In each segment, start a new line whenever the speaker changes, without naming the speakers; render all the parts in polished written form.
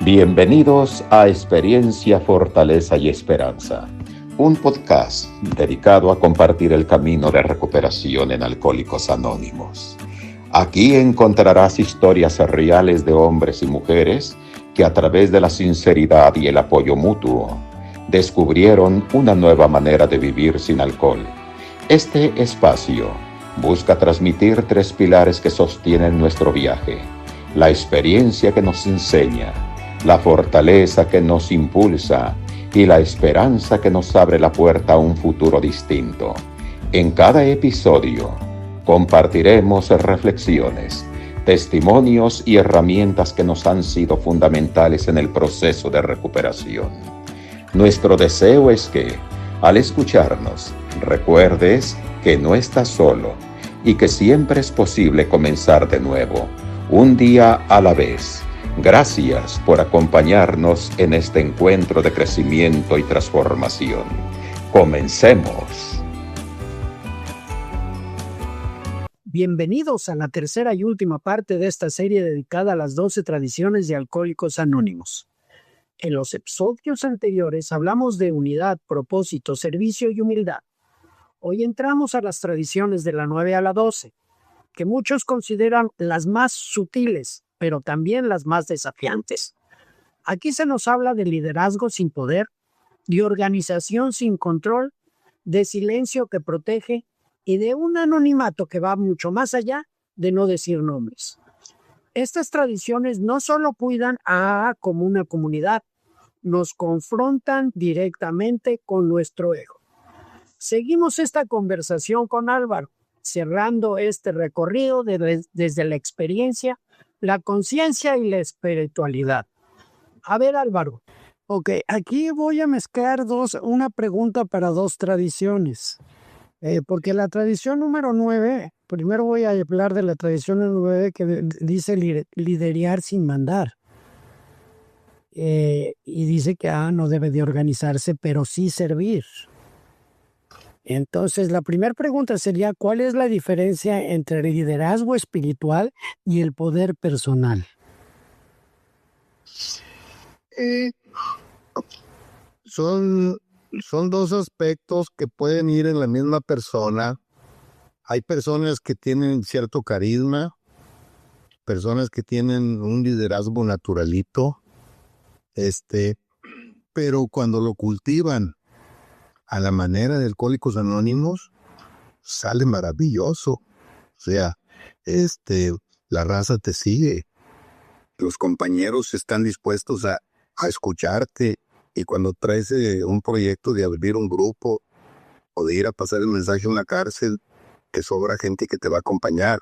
Bienvenidos a Experiencia, Fortaleza y Esperanza, un podcast dedicado a compartir el camino de recuperación en Alcohólicos Anónimos. Aquí encontrarás historias reales de hombres y mujeres que a través de la sinceridad y el apoyo mutuo descubrieron una nueva manera de vivir sin alcohol. Este espacio busca transmitir tres pilares que sostienen nuestro viaje: la experiencia que nos enseña, la fortaleza que nos impulsa y la esperanza que nos abre la puerta a un futuro distinto. En cada episodio compartiremos reflexiones, testimonios y herramientas que nos han sido fundamentales en el proceso de recuperación. Nuestro deseo es que, al escucharnos, recuerdes que no estás solo y que siempre es posible comenzar de nuevo, un día a la vez. Gracias por acompañarnos en este encuentro de crecimiento y transformación. Comencemos.
Bienvenidos a la tercera y última parte de esta serie dedicada a las 12 tradiciones de Alcohólicos Anónimos. En los episodios anteriores hablamos de unidad, propósito, servicio y humildad. Hoy entramos a las tradiciones de la 9 a la 12, que muchos consideran las más sutiles, pero también las más desafiantes. Aquí se nos habla de liderazgo sin poder, de organización sin control, de silencio que protege y de un anonimato que va mucho más allá de no decir nombres. Estas tradiciones no solo cuidan a como una comunidad, nos confrontan directamente con nuestro ego. Seguimos esta conversación con Álvaro, cerrando este recorrido desde la experiencia, la conciencia y la espiritualidad. A ver, Álvaro.
Ok, aquí voy a mezclar una pregunta para dos tradiciones. Porque la tradición número 9, primero voy a hablar de la tradición número 9 que dice liderar sin mandar. Y dice que no debe de organizarse, pero sí servir. Entonces, la primera pregunta sería, ¿cuál es la diferencia entre el liderazgo espiritual y el poder personal?
Son dos aspectos que pueden ir en la misma persona. Hay personas que tienen cierto carisma, personas que tienen un liderazgo naturalito, pero cuando lo cultivan a la manera de Alcohólicos Anónimos, sale maravilloso. O sea, la raza te sigue, los compañeros están dispuestos a escucharte. Y cuando traes un proyecto de abrir un grupo o de ir a pasar el mensaje en la cárcel, te sobra gente que te va a acompañar.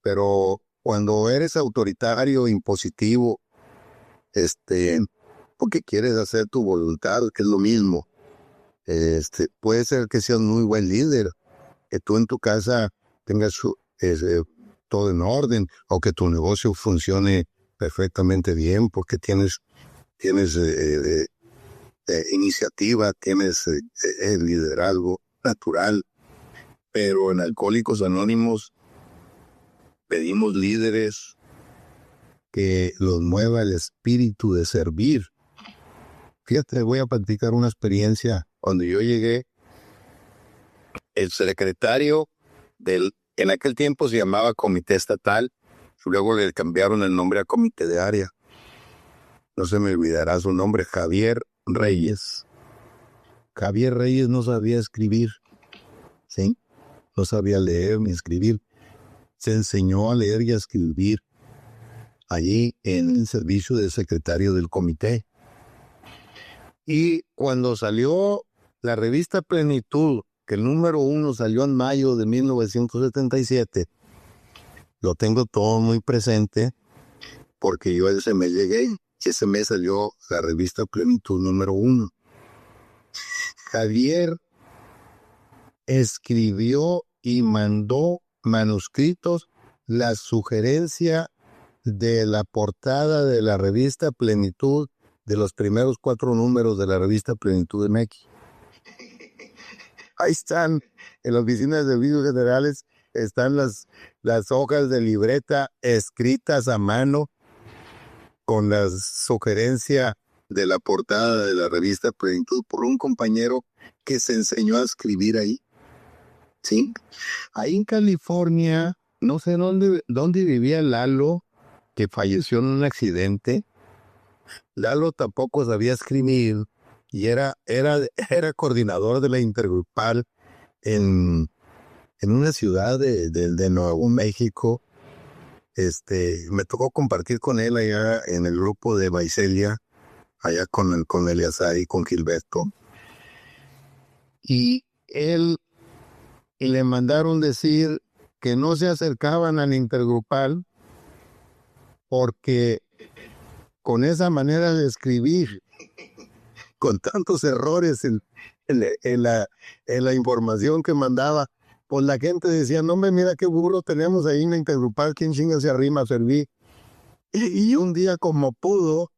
Pero cuando eres autoritario, impositivo, porque quieres hacer tu voluntad, que es lo mismo, puede ser que seas muy buen líder, que tú en tu casa tengas todo en orden, o que tu negocio funcione perfectamente bien, porque tienes iniciativa, tienes liderazgo natural. Pero en Alcohólicos Anónimos pedimos líderes que los mueva el espíritu de servir. Fíjate, voy a platicar una experiencia. Cuando yo llegué, el secretario en aquel tiempo se llamaba Comité Estatal, luego le cambiaron el nombre a Comité de Área. No se me olvidará su nombre, Javier Reyes. Javier Reyes no sabía escribir, ¿sí? No sabía leer ni escribir. Se enseñó a leer y a escribir allí en el servicio de secretario del comité. Y cuando salió la revista Plenitud, que el número 1 salió en mayo de 1977, lo tengo todo muy presente, porque yo ese mes llegué, y ese mes salió la revista Plenitud número 1. Javier escribió y mandó manuscritos la sugerencia de la portada de la revista Plenitud, de los primeros 4 números de la revista Plenitud de MX. Ahí están, en la oficina de servicios generales, están las hojas de libreta escritas a mano con la sugerencia de la portada de la revista Plenitud por un compañero que se enseñó a escribir ahí. ¿Sí? Ahí en California, no sé dónde vivía Lalo, que falleció en un accidente. Lalo tampoco sabía escribir y era coordinador de la intergrupal en una ciudad de Nuevo México. Me tocó compartir con él allá en el grupo de Vaiselia, allá con Eleazar y con Gilberto. Y él le mandaron decir que no se acercaban al intergrupal porque con esa manera de escribir, con tantos errores en la información que mandaba, pues la gente decía, no me mira qué burro tenemos ahí en la intergrupal, quién chinga se arrima a servir. Y un día como pudo,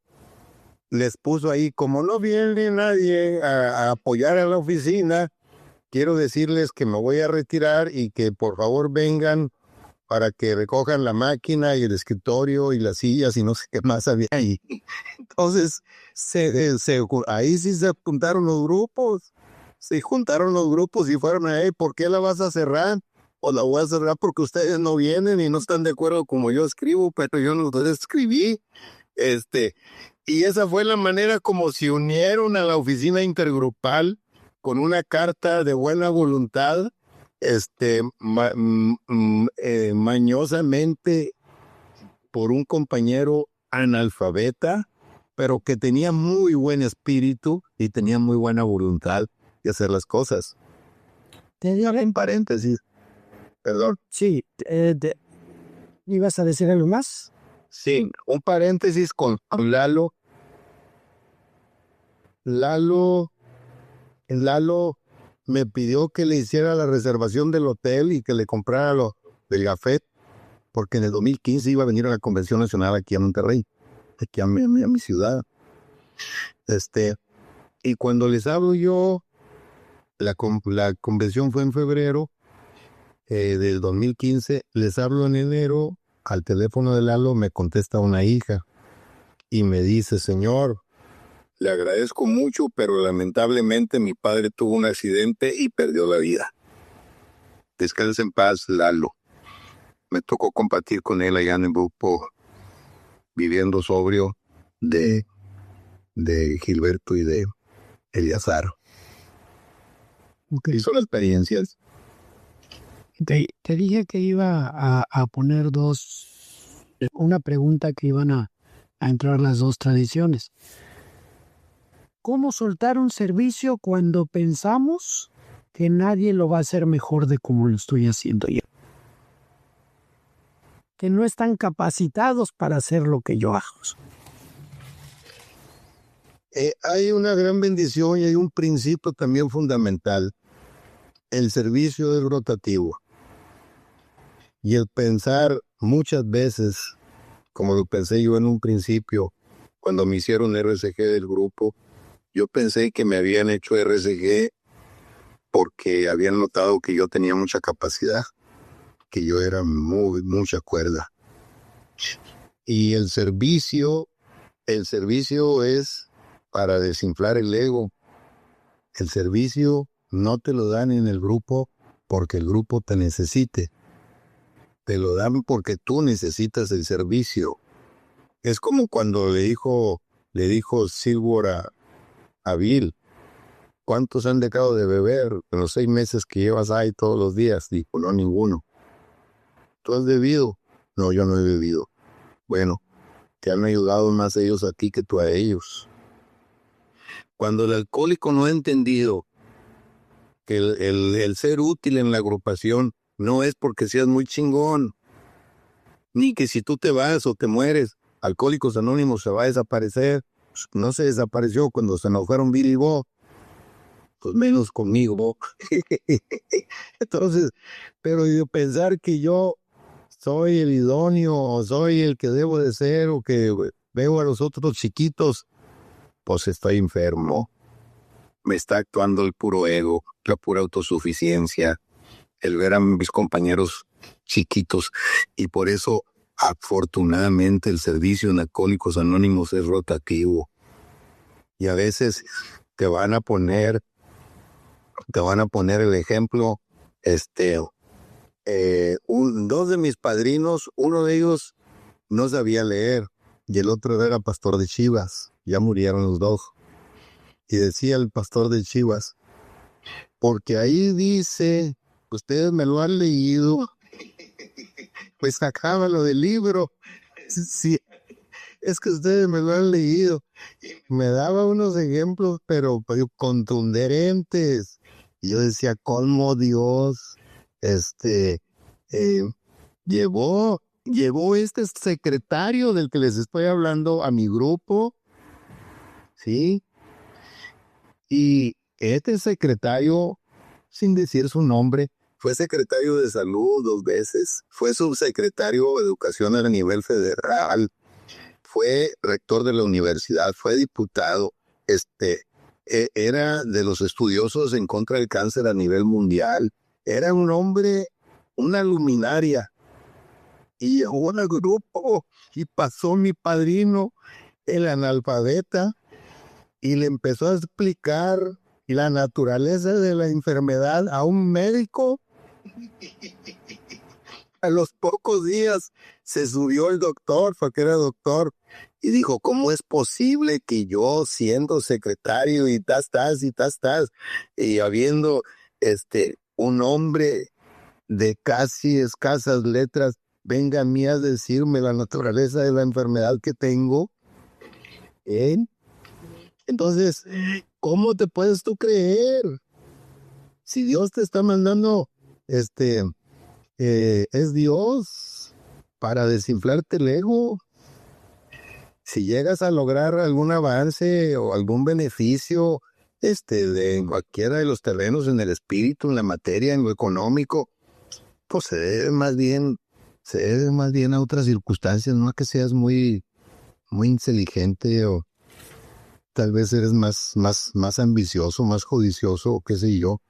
les puso ahí, como no viene nadie a apoyar a la oficina, quiero decirles que me voy a retirar y que por favor vengan para que recojan la máquina y el escritorio y las sillas y no sé qué más había ahí. Entonces, ahí sí se juntaron los grupos. Se juntaron los grupos y fueron ahí, ¿por qué la vas a cerrar? O la voy a cerrar porque ustedes no vienen y no están de acuerdo como yo escribo, pero yo no escribí. Y esa fue la manera como se unieron a la oficina intergrupal con una carta de buena voluntad, mañosamente por un compañero analfabeta, pero que tenía muy buen espíritu y tenía muy buena voluntad de hacer las cosas.
Te dio
En paréntesis, perdón.
Sí, ¿ibas a decir algo más?
Sí, un paréntesis con Lalo. Lalo me pidió que le hiciera la reservación del hotel y que le comprara lo del gafet, porque en el 2015 iba a venir a la Convención Nacional aquí a Monterrey, aquí a mi ciudad. Y cuando les hablo yo, la convención fue en febrero del 2015, les hablo en enero, al teléfono de Lalo me contesta una hija y me dice, señor, le agradezco mucho, pero lamentablemente mi padre tuvo un accidente y perdió la vida. Descansa en paz, Lalo. Me tocó compartir con él allá en el grupo Viviendo Sobrio de Gilberto y de Eleazar.
Okay.
Y son experiencias.
Te dije que iba a poner una pregunta que iban a entrar las dos tradiciones. ¿Cómo soltar un servicio cuando pensamos que nadie lo va a hacer mejor de como lo estoy haciendo yo? Que no están capacitados para hacer lo que yo hago.
Hay una gran bendición y hay un principio también fundamental. El servicio es rotativo. Y el pensar muchas veces, como lo pensé yo en un principio, cuando me hicieron RSG del grupo, yo pensé que me habían hecho RSG porque habían notado que yo tenía mucha capacidad, que yo era mucha cuerda. Y el servicio es para desinflar el ego. El servicio no te lo dan en el grupo porque el grupo te necesite. Te lo dan porque tú necesitas el servicio. Es como cuando le dijo Silver a Bill, ¿cuántos han dejado de beber en los 6 meses que llevas ahí todos los días? Dijo, no, ninguno. ¿Tú has bebido? No, yo no he bebido. Bueno, te han ayudado más ellos a ti que tú a ellos. Cuando el alcohólico no ha entendido que el ser útil en la agrupación no es porque seas muy chingón, ni que si tú te vas o te mueres, Alcohólicos Anónimos se va a desaparecer. Pues no se desapareció cuando se enojaron Bill y Bob, pues menos conmigo, Bob. Entonces, pero yo pensar que yo soy el idóneo, o soy el que debo de ser, o que veo a los otros chiquitos, pues estoy enfermo. Me está actuando el puro ego, la pura autosuficiencia, el ver a mis compañeros chiquitos. Y por eso Afortunadamente el servicio en Alcohólicos Anónimos es rotativo y a veces te van a poner el ejemplo. Dos de mis padrinos, uno de ellos no sabía leer y el otro era pastor de Chivas. Ya murieron los dos. Y decía el pastor de Chivas, porque ahí dice, ustedes me lo han leído, pues sacábalo del libro. Sí, es que ustedes me lo han leído. Me daba unos ejemplos, pero contundentes. Y yo decía, ¿cómo Dios llevó este secretario del que les estoy hablando a mi grupo? ¿Sí? Y este secretario, sin decir su nombre, fue secretario de salud 2 veces, fue subsecretario de educación a nivel federal, fue rector de la universidad, fue diputado, era de los estudiosos en contra del cáncer a nivel mundial, era un hombre, una luminaria, y llegó al grupo y pasó mi padrino, el analfabeta, y le empezó a explicar la naturaleza de la enfermedad a un médico. A los pocos días se subió el doctor, porque era doctor, y dijo, ¿cómo es posible que yo, siendo secretario y y habiendo un hombre de casi escasas letras, venga a mí a decirme la naturaleza de la enfermedad que tengo? Entonces, ¿cómo te puedes tú creer? Si Dios te está mandando, es Dios para desinflarte el ego. Si llegas a lograr algún avance o algún beneficio, de cualquiera de los terrenos, en el espíritu, en la materia, en lo económico, pues se debe más bien a otras circunstancias, no a que seas muy, muy inteligente o tal vez eres más ambicioso, más codicioso, o qué sé yo.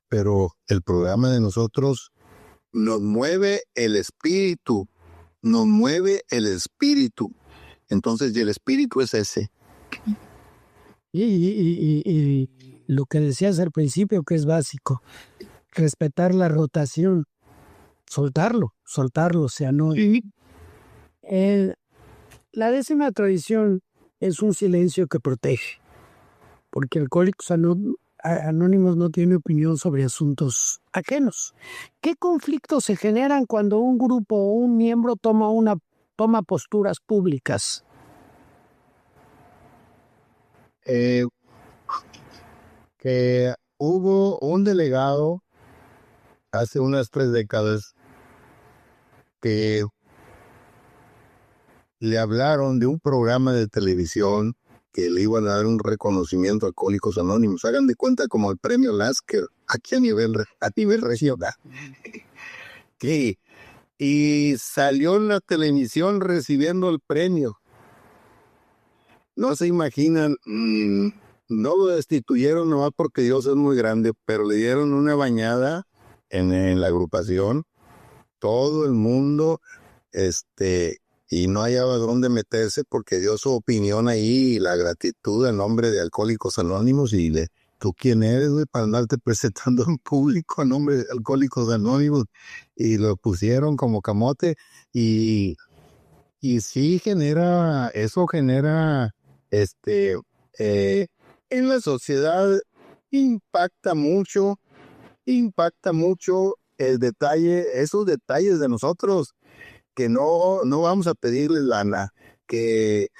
Pero el programa de nosotros nos mueve el espíritu. Entonces, y el espíritu es ese.
Y lo que decías al principio, que es básico, respetar la rotación, soltarlo, o sea, no. La 10ª tradición es un silencio que protege, porque Alcohólicos Anónimos no tiene opinión sobre asuntos ajenos. ¿Qué conflictos se generan cuando un grupo o un miembro toma posturas públicas?
Que hubo un delegado hace unas 3 décadas que le hablaron de un programa de televisión que le iban a dar un reconocimiento a Alcohólicos Anónimos. Hagan de cuenta como el premio Lasker, aquí a nivel regional. Sí. Y salió en la televisión recibiendo el premio. No se imaginan, no lo destituyeron nomás porque Dios es muy grande, pero le dieron una bañada en la agrupación. Todo el mundo, y no hallaba dónde meterse porque dio su opinión ahí y la gratitud en nombre de Alcohólicos Anónimos. Y ¿tú quién eres, güey, para andarte presentando en público a nombre de Alcohólicos Anónimos? Y lo pusieron como camote y sí genera en la sociedad, impacta mucho el detalle, esos detalles de nosotros, que no vamos a pedirle lana, que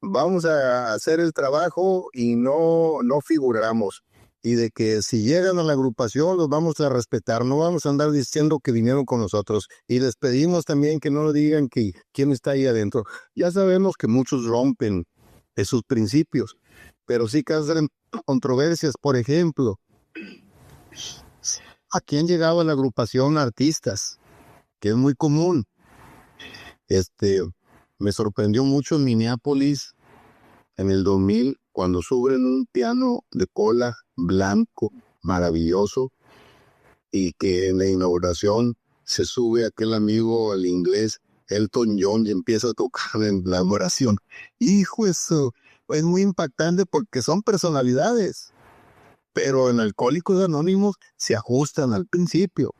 vamos a hacer el trabajo y no figuramos, y de que si llegan a la agrupación los vamos a respetar, no vamos a andar diciendo que vinieron con nosotros, y les pedimos también que no digan que quién está ahí adentro. Ya sabemos que muchos rompen esos principios, pero sí causan controversias. Por ejemplo, aquí han llegado a la agrupación artistas, que es muy común. Me sorprendió mucho en Minneapolis en el 2000 cuando suben un piano de cola blanco maravilloso y que en la inauguración se sube aquel amigo, el inglés, Elton John, y empieza a tocar en la oración. Hijo, eso es muy impactante porque son personalidades, pero en Alcohólicos Anónimos se ajustan al principio.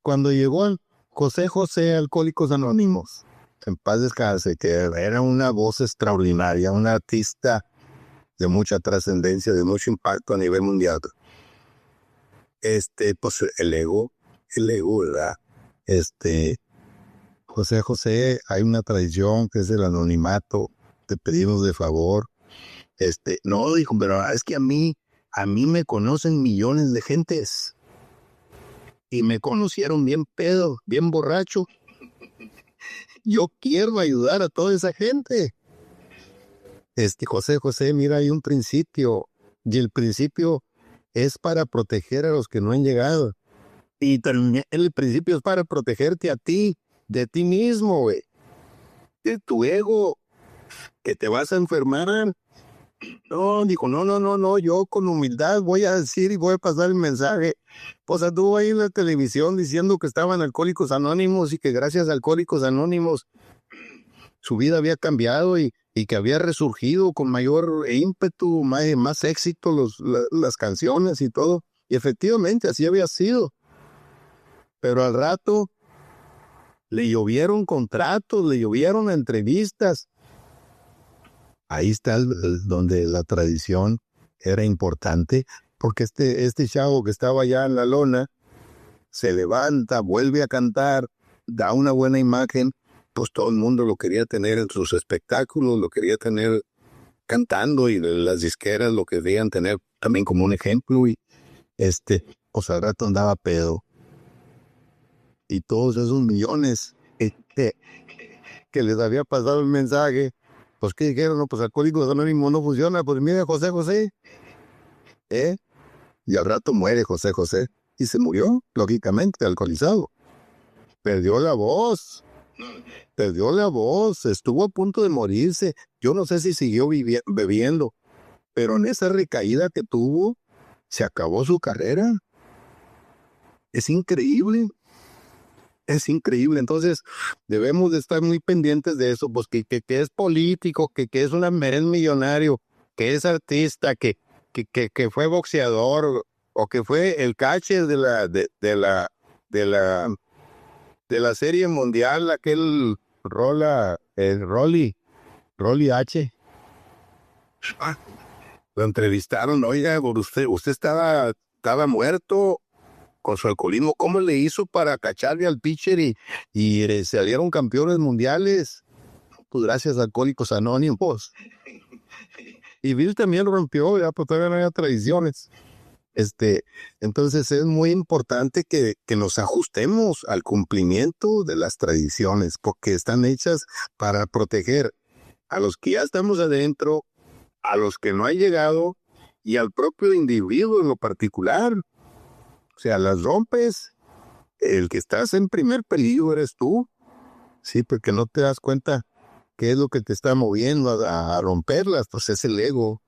Cuando llegó el José José a Alcohólicos Anónimos, en paz descanse, que era una voz extraordinaria, un artista de mucha trascendencia, de mucho impacto a nivel mundial. Pues el ego, ¿verdad? José José, hay una tradición que es el anonimato, te pedimos de favor. No, dijo, pero es que a mí me conocen millones de gentes. Y me conocieron bien pedo, bien borracho. Yo quiero ayudar a toda esa gente. José José, mira, hay un principio. Y el principio es para proteger a los que no han llegado. Y también el principio es para protegerte a ti, de ti mismo, güey. De tu ego, que te vas a enfermar. No, dijo, no, yo con humildad voy a decir y voy a pasar el mensaje. Pues anduvo ahí en la televisión diciendo que estaban Alcohólicos Anónimos y que gracias a Alcohólicos Anónimos su vida había cambiado y que había resurgido con mayor ímpetu, más éxito las canciones y todo. Y efectivamente así había sido. Pero al rato le llovieron contratos, le llovieron entrevistas. Ahí está donde la tradición era importante, porque este chavo que estaba allá en la lona se levanta, vuelve a cantar, da una buena imagen, pues todo el mundo lo quería tener en sus espectáculos, lo quería tener cantando y las disqueras lo querían tener también como un ejemplo y pues al rato andaba pedo. Y todos esos millones que les había pasado el mensaje, pues ¿qué dijeron? No, pues Alcohólicos Anónimos no funciona, pues mira José José, y al rato muere José José, y se murió, lógicamente, alcoholizado. Perdió la voz, estuvo a punto de morirse, yo no sé si siguió bebiendo, pero en esa recaída que tuvo, se acabó su carrera. Es increíble. Es increíble, entonces debemos de estar muy pendientes de eso, pues que es político, que es es millonario, que es artista, que fue boxeador o que fue el catcher de la serie mundial, aquel Rolly H. Lo entrevistaron, oiga, usted estaba muerto con su alcoholismo, ¿cómo le hizo para cacharle al pitcher y salieron campeones mundiales? Pues gracias a Alcohólicos Anónimos. Y Bill también rompió, ya, pues todavía no había tradiciones. Entonces es muy importante que nos ajustemos al cumplimiento de las tradiciones, porque están hechas para proteger a los que ya estamos adentro, a los que no han llegado y al propio individuo en lo particular. O sea, las rompes, el que estás en primer peligro eres tú. Sí, porque no te das cuenta qué es lo que te está moviendo a romperlas, pues es el ego.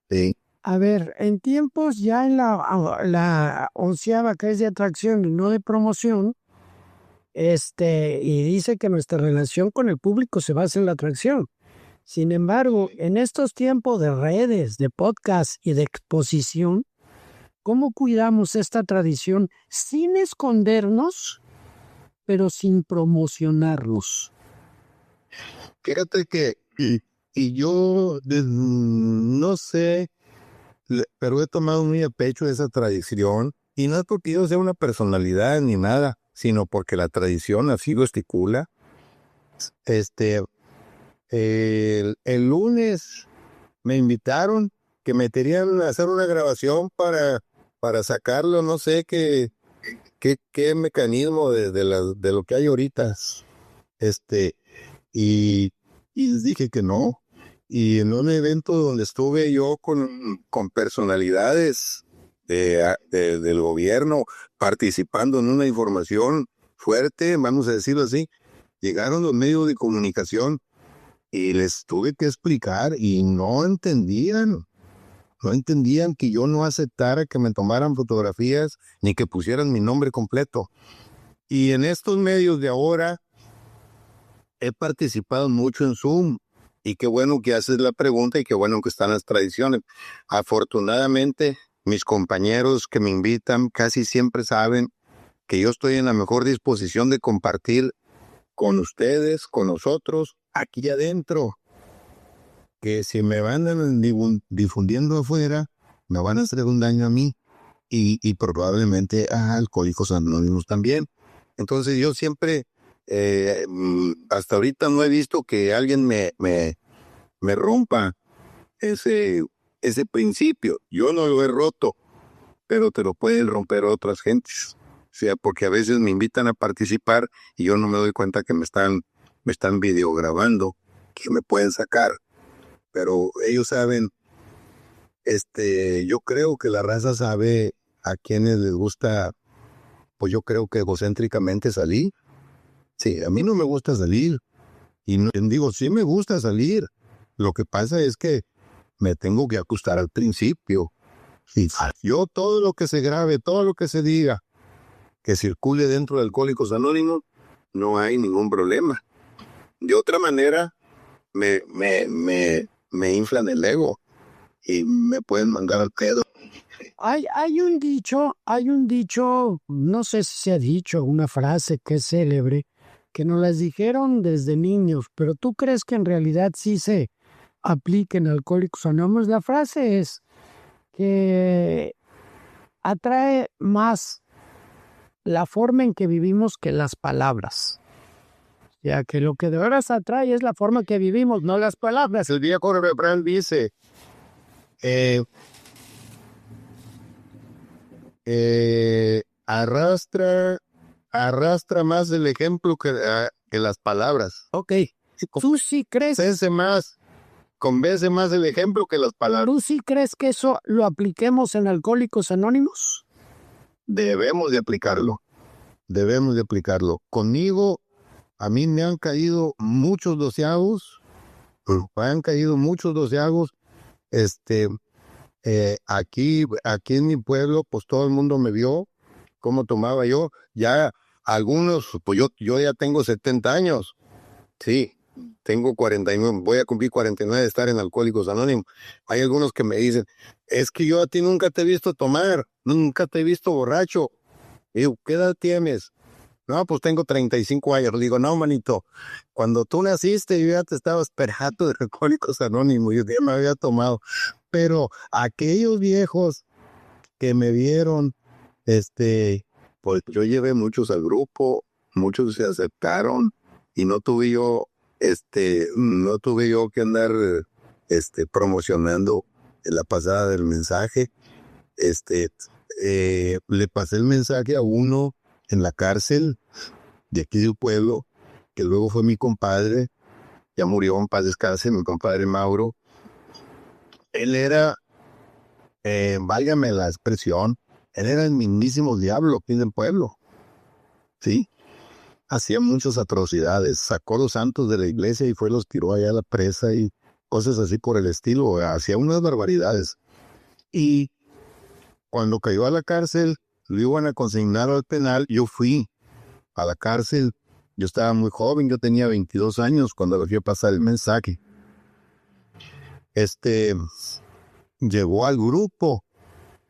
Sí.
A ver, en tiempos ya en la 11ª que es de atracción y no de promoción, y dice que nuestra relación con el público se basa en la atracción. Sin embargo, en estos tiempos de redes, de podcast y de exposición, ¿cómo cuidamos esta tradición sin escondernos, pero sin promocionarnos?
Fíjate que, y yo no sé, pero he tomado muy a pecho esa tradición, y no es porque yo sea una personalidad ni nada, sino porque la tradición así lo estipula. El lunes me invitaron que me querían hacer una grabación para sacarlo, no sé qué mecanismo de lo que hay ahorita. Y les dije que no. Y en un evento donde estuve yo con personalidades del gobierno participando en una información fuerte, vamos a decirlo así, llegaron los medios de comunicación y les tuve que explicar y no entendían que yo no aceptara que me tomaran fotografías ni que pusieran mi nombre completo. Y en estos medios de ahora he participado mucho en Zoom. Y qué bueno que haces la pregunta y qué bueno que están las tradiciones. Afortunadamente, mis compañeros que me invitan casi siempre saben que yo estoy en la mejor disposición de compartir con ustedes, con nosotros, aquí adentro. Que si me van difundiendo afuera, me van a hacer un daño a mí y probablemente a Alcohólicos Anónimos también. Entonces yo siempre, hasta ahorita no he visto que alguien me rompa ese principio. Yo no lo he roto, pero te lo pueden romper otras gentes. O sea, porque a veces me invitan a participar y yo no me doy cuenta que me están videograbando, que me pueden sacar. Pero ellos saben, yo creo que la raza sabe a quienes les gusta, pues yo creo que egocéntricamente salir. Sí, a mí no me gusta salir. Y no, digo, sí me gusta salir. Lo que pasa es que me tengo que ajustar al principio. Sí. Yo todo lo que se grabe, todo lo que se diga, que circule dentro de Alcohólicos Anónimos, no hay ningún problema. De otra manera, me inflan el ego y me pueden mandar al pedo.
Hay un dicho, no sé si se ha dicho, una frase que es célebre, que nos las dijeron desde niños, pero ¿tú crees que en realidad sí se aplica en Alcohólicos Anónimos? La frase es que atrae más la forma en que vivimos que las palabras. Ya que lo que de veras atrae es la forma que vivimos, no las palabras.
El viejo refrán dice, arrastra más el ejemplo que las palabras.
Ok, ¿tú sí crees?
Convence más el ejemplo que las palabras.
¿Tú sí crees que eso lo apliquemos en Alcohólicos Anónimos?
Debemos de aplicarlo. Conmigo, a mí me han caído muchos doceavos. Aquí en mi pueblo, pues todo el mundo me vio cómo tomaba yo. Ya algunos, pues yo ya tengo 70 años. Sí, tengo 49, voy a cumplir 49 de estar en Alcohólicos Anónimos. Hay algunos que me dicen, es que yo a ti nunca te he visto tomar, nunca te he visto borracho. Y digo, ¿qué edad tienes? No, pues tengo 35 años. Le digo, no, manito, cuando tú naciste yo ya te estaba esperando de Alcohólicos Anónimos, yo ya me había tomado. Pero aquellos viejos que me vieron, pues yo llevé muchos al grupo, muchos se aceptaron y no tuve yo que andar promocionando la pasada del mensaje. Le pasé el mensaje a uno en la cárcel de aquí del pueblo, que luego fue mi compadre, ya murió, en paz descanse, mi compadre Mauro. Él era, válgame la expresión, él era el mismísimo diablo aquí del pueblo, ¿sí? Hacía muchas atrocidades, sacó los santos de la iglesia y los tiró allá a la presa y cosas así por el estilo, hacía unas barbaridades. Y cuando cayó a la cárcel, lo iban a consignar al penal, yo fui a la cárcel, yo estaba muy joven, yo tenía 22 años cuando le fui a pasar el mensaje. Llegó al grupo,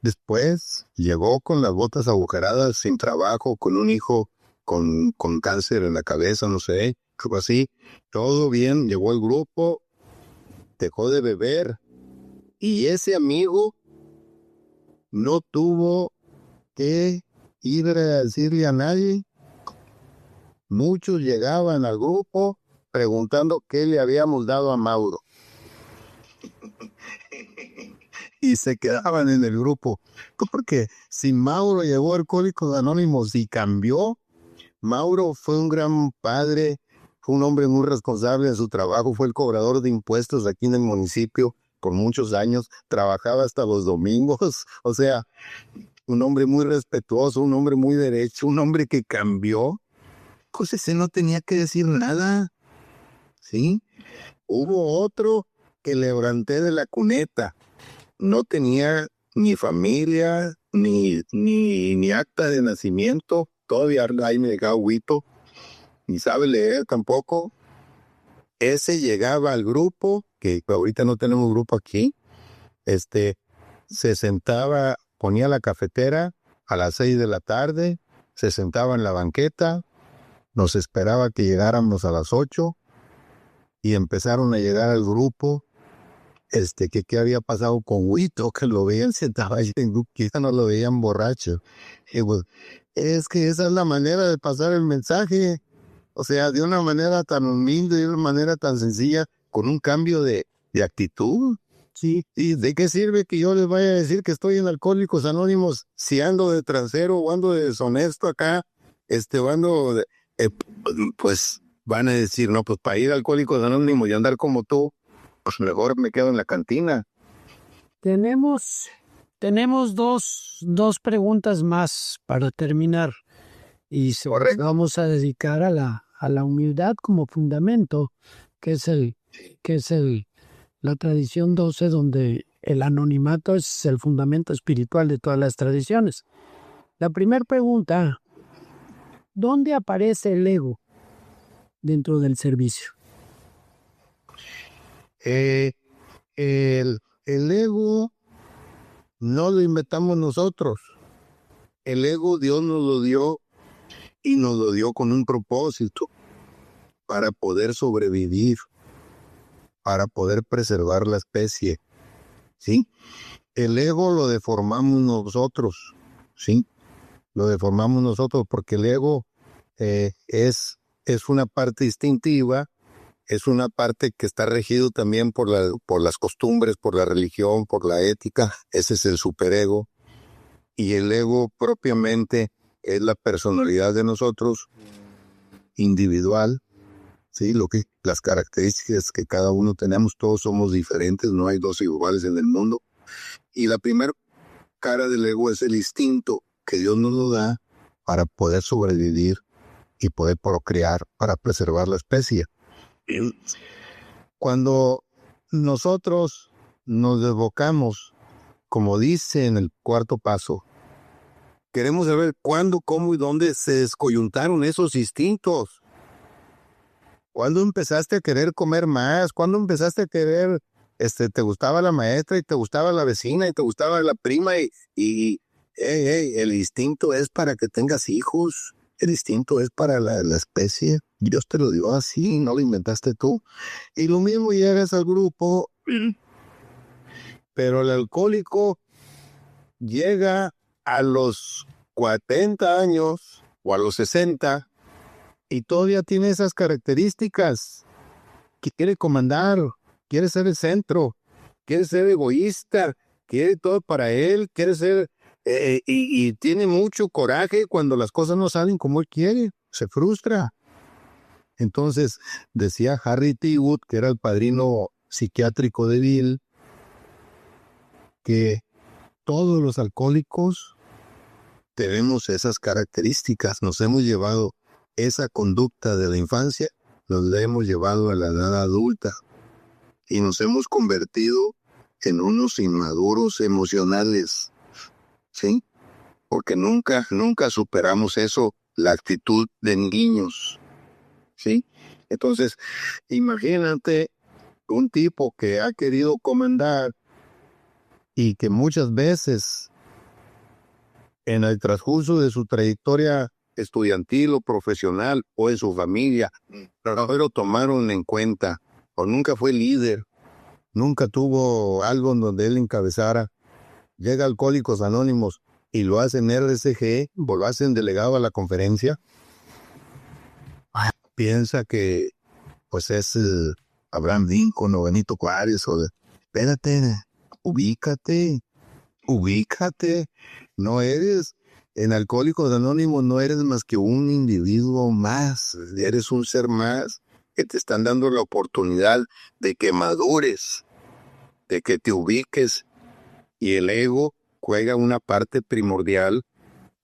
después llegó con las botas agujeradas, sin trabajo, con un hijo con cáncer en la cabeza, no sé, algo así, todo bien, llegó al grupo, dejó de beber, y ese amigo no tuvo que ir a decirle a nadie. Muchos llegaban al grupo preguntando qué le habíamos dado a Mauro. Y se quedaban en el grupo. Porque si Mauro llegó a Alcohólicos Anónimos y cambió, Mauro fue un gran padre, fue un hombre muy responsable en su trabajo, fue el cobrador de impuestos aquí en el municipio por muchos años, trabajaba hasta los domingos, o sea, un hombre muy respetuoso, un hombre muy derecho, un hombre que cambió. Pues ese no tenía que decir nada, ¿sí? Hubo otro que levanté de la cuneta, no tenía ni familia, ni acta de nacimiento, todavía ahí me llegaba Huito, ni sabe leer tampoco. Ese llegaba al grupo, que ahorita no tenemos grupo aquí, se sentaba, ponía la cafetera a las 6 de la tarde, se sentaba en la banqueta, nos esperaba que llegáramos a las 8 y empezaron a llegar al grupo, que qué había pasado con Huito, que lo veían sentado ahí en grupo, quizá no lo veían borracho. Y pues, es que esa es la manera de pasar el mensaje, o sea, de una manera tan humilde, de una manera tan sencilla, con un cambio de actitud.
Sí.
¿Y de qué sirve que yo les vaya a decir que estoy en Alcohólicos Anónimos si ando de transero o ando de deshonesto acá? Pues van a decir, no, pues para ir a Alcohólicos Anónimos y andar como tú, pues mejor me quedo en la cantina.
Tenemos dos preguntas más para terminar y vamos a dedicar a la humildad como fundamento, que es la tradición 12, donde el anonimato es el fundamento espiritual de todas las tradiciones. La primera pregunta: ¿dónde aparece el ego dentro del servicio?
El ego no lo inventamos nosotros. El ego Dios nos lo dio y nos lo dio con un propósito, para poder sobrevivir, para poder preservar la especie, ¿sí? El ego lo deformamos nosotros, ¿sí? Lo deformamos nosotros porque el ego es una parte instintiva, es una parte que está regido también por las costumbres, por la religión, por la ética. Ese es el superego. Y el ego propiamente es la personalidad de nosotros, individual, ¿sí? Las características que cada uno tenemos, todos somos diferentes, no hay dos iguales en el mundo. Y la primera cara del ego es el instinto que Dios nos lo da para poder sobrevivir y poder procrear, para preservar la especie. Cuando nosotros nos desbocamos, como dice en el cuarto paso, queremos saber cuándo, cómo y dónde se descoyuntaron esos instintos. ¿Cuándo empezaste a querer comer más? ¿Cuándo empezaste a querer, te gustaba la maestra y te gustaba la vecina y te gustaba la prima el instinto es para que tengas hijos? El instinto es para la especie. Dios te lo dio así, no lo inventaste tú. Y lo mismo llegas al grupo, pero el alcohólico llega a los 40 años o a los 60 y todavía tiene esas características, que quiere comandar, quiere ser el centro, quiere ser egoísta, quiere todo para él, quiere ser... y tiene mucho coraje cuando las cosas no salen como él quiere, se frustra. Entonces, decía Harry T. Wood, que era el padrino psiquiátrico de Bill, que todos los alcohólicos tenemos esas características, nos hemos llevado esa conducta de la infancia, nos la hemos llevado a la edad adulta y nos hemos convertido en unos inmaduros emocionales, ¿sí? Porque nunca superamos eso, la actitud de niños, ¿sí? Entonces, imagínate un tipo que ha querido comandar y que muchas veces en el transcurso de su trayectoria estudiantil o profesional o en su familia, no lo tomaron en cuenta, o nunca fue líder, nunca tuvo algo en donde él encabezara. Llega a Alcohólicos Anónimos y lo hacen RSG, o lo hacen delegado a la conferencia. Piensa que pues es Abraham Lincoln o Benito Juárez, espérate, ubícate, no eres, en Alcohólicos Anónimos no eres más que un individuo más, eres un ser más, que te están dando la oportunidad de que madures, de que te ubiques, y el ego juega una parte primordial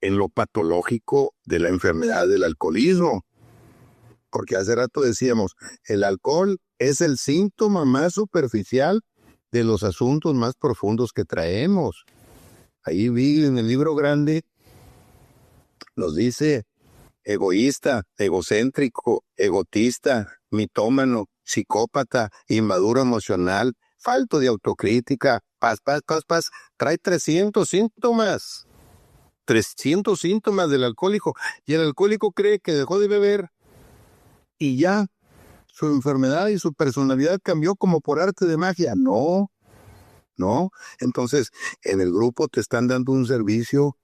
en lo patológico de la enfermedad del alcoholismo. Porque hace rato decíamos, el alcohol es el síntoma más superficial de los asuntos más profundos que traemos. Ahí vi en el libro grande, nos dice egoísta, egocéntrico, egotista, mitómano, psicópata, inmaduro emocional, falto de autocrítica, paz. Trae 300 síntomas. 300 síntomas del alcohólico. Y el alcohólico cree que dejó de beber y ya su enfermedad y su personalidad cambió como por arte de magia. No. Entonces, en el grupo te están dando un servicio,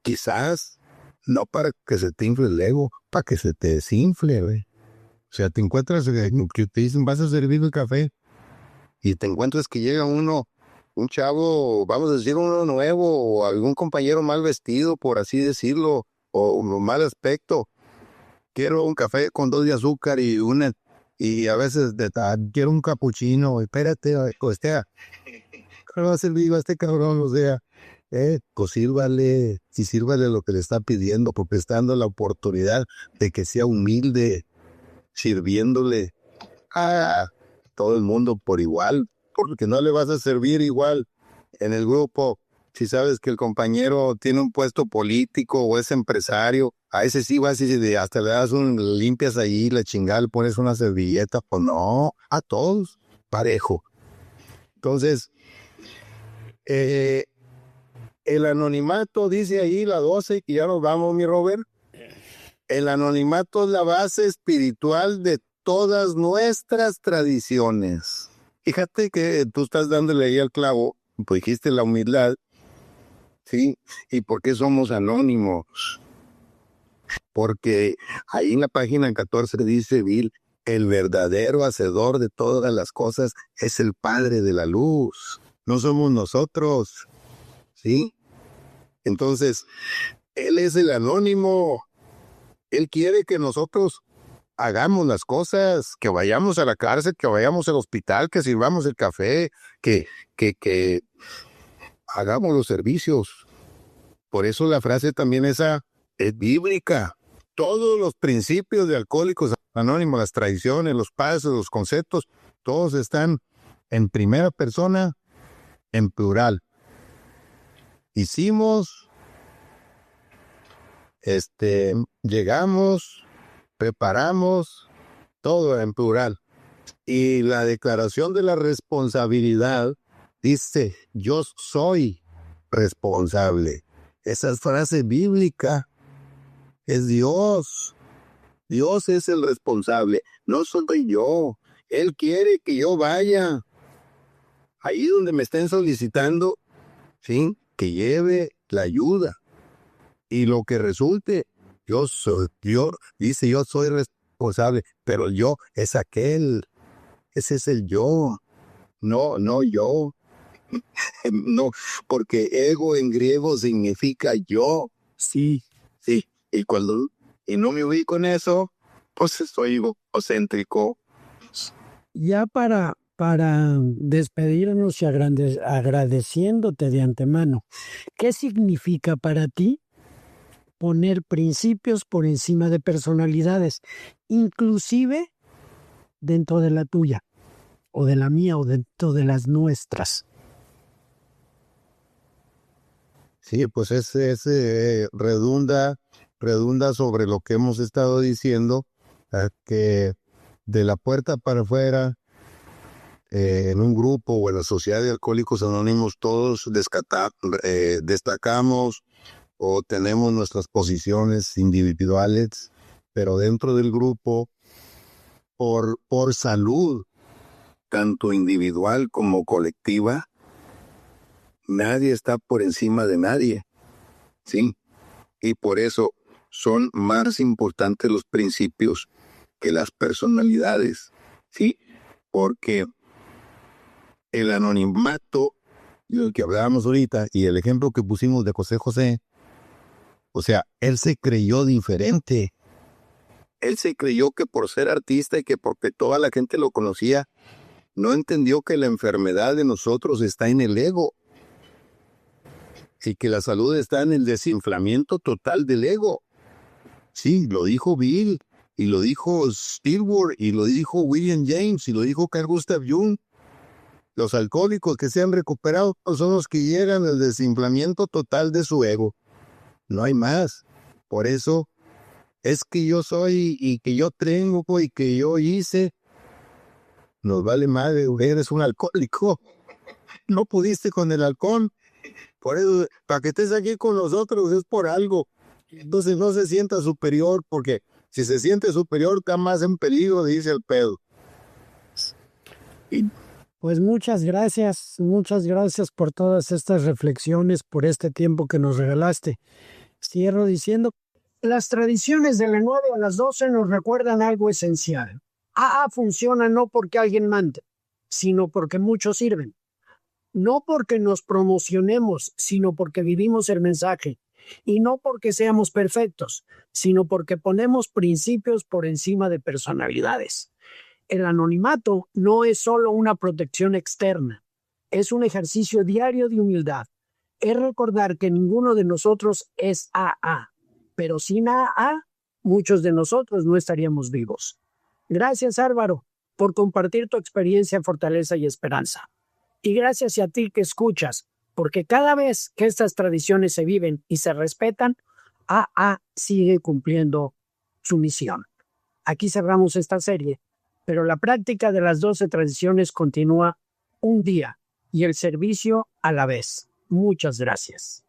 quizás no para que se te infle el ego, para que se te desinfle, güey. O sea, te encuentras que te dicen, vas a servir el café, y te encuentras que llega un chavo, vamos a decir uno nuevo, o algún compañero mal vestido, por así decirlo, o mal aspecto. Quiero un café con 2 de azúcar y a veces quiero un capuchino, espérate, ¿qué va a servir a este cabrón? O sea, pues sírvale lo que le está pidiendo, porque está dando la oportunidad de que sea humilde, sirviéndole a todo el mundo por igual, porque no le vas a servir igual en el grupo. Si sabes que el compañero tiene un puesto político o es empresario, a ese sí vas y hasta le das limpias ahí, la chingada, le pones una servilleta. Pues no, a todos parejo. Entonces, el anonimato, dice ahí la 12, y ya nos vamos, mi Robert. El anonimato es la base espiritual de todas nuestras tradiciones. Fíjate que tú estás dándole ahí al clavo, pues dijiste la humildad, ¿sí? ¿Y por qué somos anónimos? Porque ahí en la página 14 dice Bill, el verdadero hacedor de todas las cosas es el Padre de la luz, no somos nosotros, ¿sí? Entonces, Él es el anónimo. Él quiere que nosotros hagamos las cosas, que vayamos a la cárcel, que vayamos al hospital, que sirvamos el café, que hagamos los servicios. Por eso la frase también esa es bíblica. Todos los principios de Alcohólicos Anónimos, las tradiciones, los pasos, los conceptos, todos están en primera persona, en plural. Hicimos, llegamos, preparamos, todo en plural. Y la declaración de la responsabilidad dice, yo soy responsable. Esa frase bíblica es Dios. Dios es el responsable, no soy yo. Él quiere que yo vaya ahí donde me estén solicitando, ¿sí? Que lleve la ayuda. Y lo que resulte, dice yo soy responsable, pero yo es aquel, ese es el yo, no yo. No, porque ego en griego significa yo, sí, y no me ubico en eso, pues soy egocéntrico.
Ya para despedirnos y agradeciéndote de antemano, ¿qué significa para ti poner principios por encima de personalidades, inclusive dentro de la tuya, o de la mía, o dentro de las nuestras?
Sí, pues ese redunda sobre lo que hemos estado diciendo, que de la puerta para afuera, en un grupo o en la sociedad de Alcohólicos Anónimos, todos destacamos o tenemos nuestras posiciones individuales, pero dentro del grupo, por salud, tanto individual como colectiva, nadie está por encima de nadie, ¿sí? Y por eso son más importantes los principios que las personalidades, ¿sí? Porque el anonimato, del que hablábamos ahorita, y el ejemplo que pusimos de José José, o sea, él se creyó diferente. Él se creyó que por ser artista y que porque toda la gente lo conocía, no entendió que la enfermedad de nosotros está en el ego y que la salud está en el desinflamiento total del ego. Sí, lo dijo Bill, y lo dijo Stillwell, y lo dijo William James, y lo dijo Carl Gustav Jung. Los alcohólicos que se han recuperado son los que llegan al desinflamiento total de su ego. No hay más. Por eso es que yo soy y que yo tengo y que yo hice. Nos vale madre, eres un alcohólico. No pudiste con el alcohol. Por eso, para que estés aquí con nosotros es por algo. Entonces no se sienta superior, porque si se siente superior está más en peligro, dice el pedo.
Pues muchas gracias por todas estas reflexiones, por este tiempo que nos regalaste. Cierro diciendo,
las tradiciones de las 9 a las 12 nos recuerdan algo esencial. AA funciona no porque alguien mande, sino porque muchos sirven. No porque nos promocionemos, sino porque vivimos el mensaje. Y no porque seamos perfectos, sino porque ponemos principios por encima de personalidades. El anonimato no es solo una protección externa, es un ejercicio diario de humildad. Es recordar que ninguno de nosotros es AA, pero sin AA, muchos de nosotros no estaríamos vivos. Gracias, Álvaro, por compartir tu experiencia, fortaleza y esperanza. Y gracias a ti que escuchas, porque cada vez que estas tradiciones se viven y se respetan, AA sigue cumpliendo su misión. Aquí cerramos esta serie, pero la práctica de las 12 tradiciones continúa un día y el servicio a la vez. Muchas gracias.